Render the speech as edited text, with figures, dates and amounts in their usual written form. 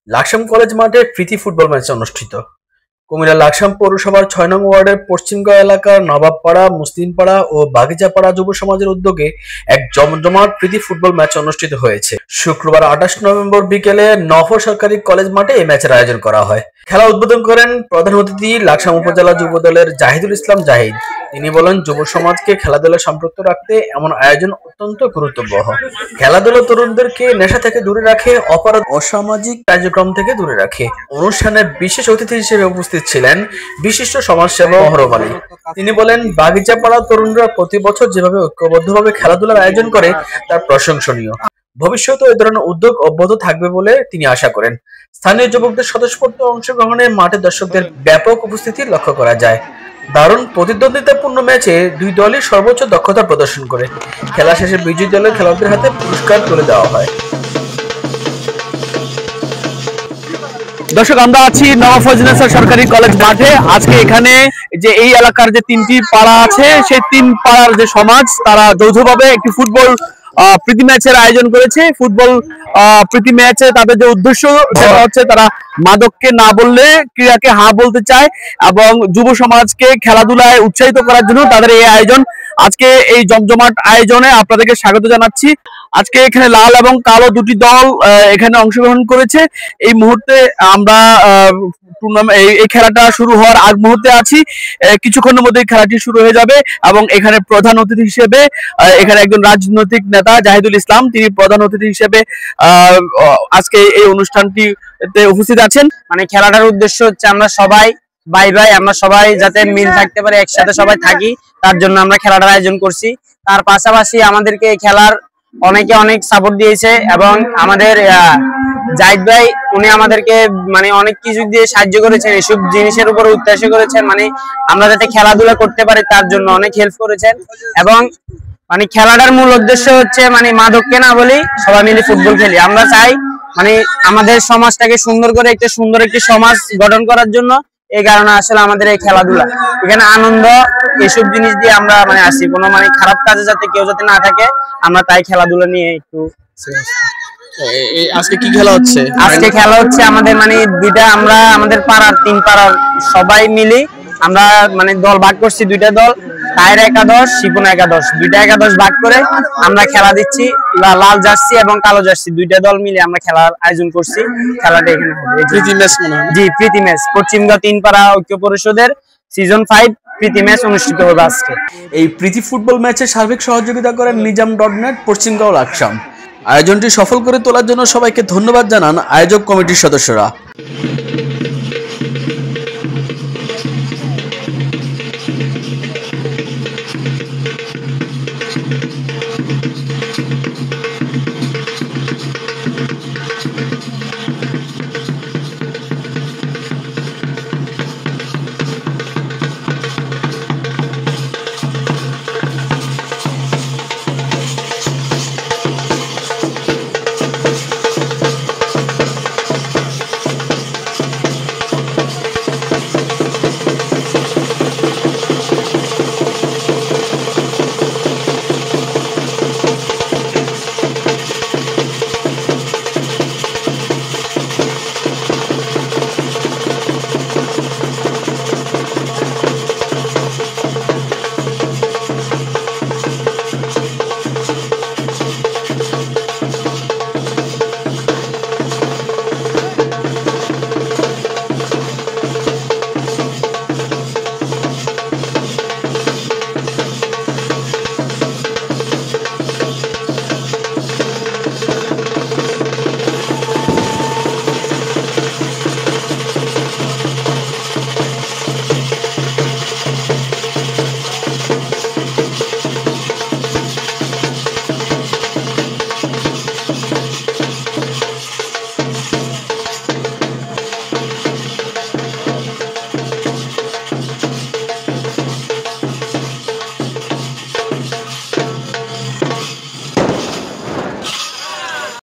Laksam college মাঠে প্রীতি football match অনুষ্ঠিত। কুমিল্লা লাকসাম পৌরসভার ৬ নং ওয়ার্ডের পশ্চিমগাঁও এলাকার নবাবপাড়া, মুসলিমপাড়া ও বাগিচাপাড়া যুব সমাজের উদ্যোগে এক জমজমাট প্রীতি ফুটবল ম্যাচ অনুষ্ঠিত হয়েছে। শুক্রবার ২৮ নভেম্বর বিকেলে নহর সরকারি কলেজ মাঠে এই ম্যাচের আয়োজন করা হয়। খেলা উদ্বোধন করেন প্রধান অতিথি লাকসাম উপজেলা যুব দলের জাহিদুল ইসলাম জাহিদ। তিনি বলেন, যুব সমাজকে খেলাধুলায় সম্পৃক্ত রাখতে এমন আয়োজন অত্যন্ত গুরুত্ববহ। খেলাধুলা তরুণদেরকে নেশা থেকে দূরে রাখে, অপরাধ অসামাজিক কার্যক্রম থেকে দূরে রাখে। অনুষ্ঠানে বিশেষ অতিথি হিসেবে উপস্থিত ছিলেন বিশিষ্ট সমাজসেবক মহরম আলী। তিনি বলেন, বাগিচাপাড়া তরুণরা প্রতি বছর যেভাবে ঐক্যবদ্ধভাবে খেলাধুলার আয়োজন করে তা প্রশংসনীয়। ভবিষ্যতে এই ধরনের উদ্যোগ অব্যাহত থাকবে বলে তিনি আশা করেন। স্থানীয় যুবকদের স্বতঃস্ফূর্ত অংশগ্রহণে মাঠে দর্শকদের ব্যাপক উপস্থিতি লক্ষ্য করা যায়। দারুণ প্রতিদ্বন্দ্বিতাপূর্ণ ম্যাচে দুই দলই সর্বোচ্চ দক্ষতা প্রদর্শন করে। খেলা শেষে বিজয়ী দলের খেলোয়াড়দের হাতে পুরস্কার তুলে দেওয়া হয়। দর্শক, আমরা আছি নওয়াব ফজলে সরকারি কলেজ মাঠে। আজকে এখানে যে এই এলাকার যে ৩টি পাড়া আছে, সেই ৩ পাড়ার যে সমাজ, তারা যৌথভাবে একটি ফুটবল প্রীতি ম্যাচের আয়োজন করেছে। ফুটবল প্রীতি ম্যাচে তাদের যে উদ্দেশ্য সেটা হচ্ছে তারা মাদককে না বললে ক্রীড়াকে হ্যাঁ বলতে চায় এবং যুব সমাজকে খেলাধুলায় উৎসাহিত করার জন্য তাদের এই আয়োজন। আজকে এই জমজমাট আয়োজনে আপনাদেরকে স্বাগত জানাচ্ছি। আজকে এখানে লাল এবং কালো দুটি দল এখানে অংশগ্রহণ করেছে। এই মুহূর্তে আমরা এই খেলাটা শুরু হওয়ার আগ মুহূর্তে আছি। কিছুক্ষণের মধ্যে খেলাটি শুরু হয়ে যাবে এবং এখানে প্রধান অতিথি হিসেবে এখানে একজন রাজনৈতিক নেতা জাহিদুল ইসলাম, তিনি প্রধান অতিথি হিসেবে আজকে এই অনুষ্ঠানটিতে উপস্থিত আছেন। মানে খেলাটার উদ্দেশ্য হচ্ছে আমরা সবাই ভাই ভাই, আমরা সবাই যাতে মিল থাকতে পারি, একসাথে সবাই থাকি, তার জন্য আমরা খেলাটার আয়োজন করছি। তার পাশাপাশি আমাদেরকে এই খেলার অনেকে অনেক সাপোর্ট দিয়েছে এবং আমাদের জাহিদ ভাই উনি আমাদেরকে মানে অনেক কিছু দিয়ে সাহায্য করেছেন, এসব জিনিসের উপর উৎসাহ করেছেন, মানে আমরা যাতে খেলাধুলা করতে পারি তার জন্য অনেক হেল্প করেছেন। এবং মানে খেলাটার মূল উদ্দেশ্য হচ্ছে মানে মাদককে না বলি, সবাই মিলে ফুটবল খেলি। আমরা চাই মানে আমাদের সমাজটাকে সুন্দর করে একটা সুন্দর একটি সমাজ গঠন করার জন্য। এই কারণে আসলে আমাদের এই খেলাধুলা, এখানে আনন্দ, এইসব জিনিস দিয়ে আমরা মানে আসি, কোনো মানে খারাপ কাজে যাতে কেউ যাতে না থাকে, আমরা তাই খেলাধুলা নিয়ে একটু। আজকে কি খেলা হচ্ছে? আজকে খেলা হচ্ছে আমাদের মানে দুইটা, আমরা আমাদের পাড়ার ৩ পাড়ার সবাই মিলি আমরা মানে দল ভাগ করছি, দুইটা দল, তায়ের একাদশ, শিপন একাদশ, দুইটা একাদশ ভাগ করে আমরা খেলা দিচ্ছি। লাল জার্সি এবং কালো জার্সি দুইটা দল মিলে আমরা খেলার আয়োজন করছি। খেলাটা এখানে হবে প্রীতি ম্যাচ। জি, প্রীতি ম্যাচ পশ্চিমগাঁও ৩ পাড়া ঐক্য পরিষদের সিজন 5 প্রীতি ম্যাচ অনুষ্ঠিত হবে আজকে। এই প্রীতি ফুটবল ম্যাচে সার্বিক সহযোগিতা করেন নিজাম.নেট, পশ্চিমগাঁও লাকসাম। আয়োজনটি সফল করে তোলার জন্য সবাইকে ধন্যবাদ জানান আয়োজক কমিটির সদস্যরা।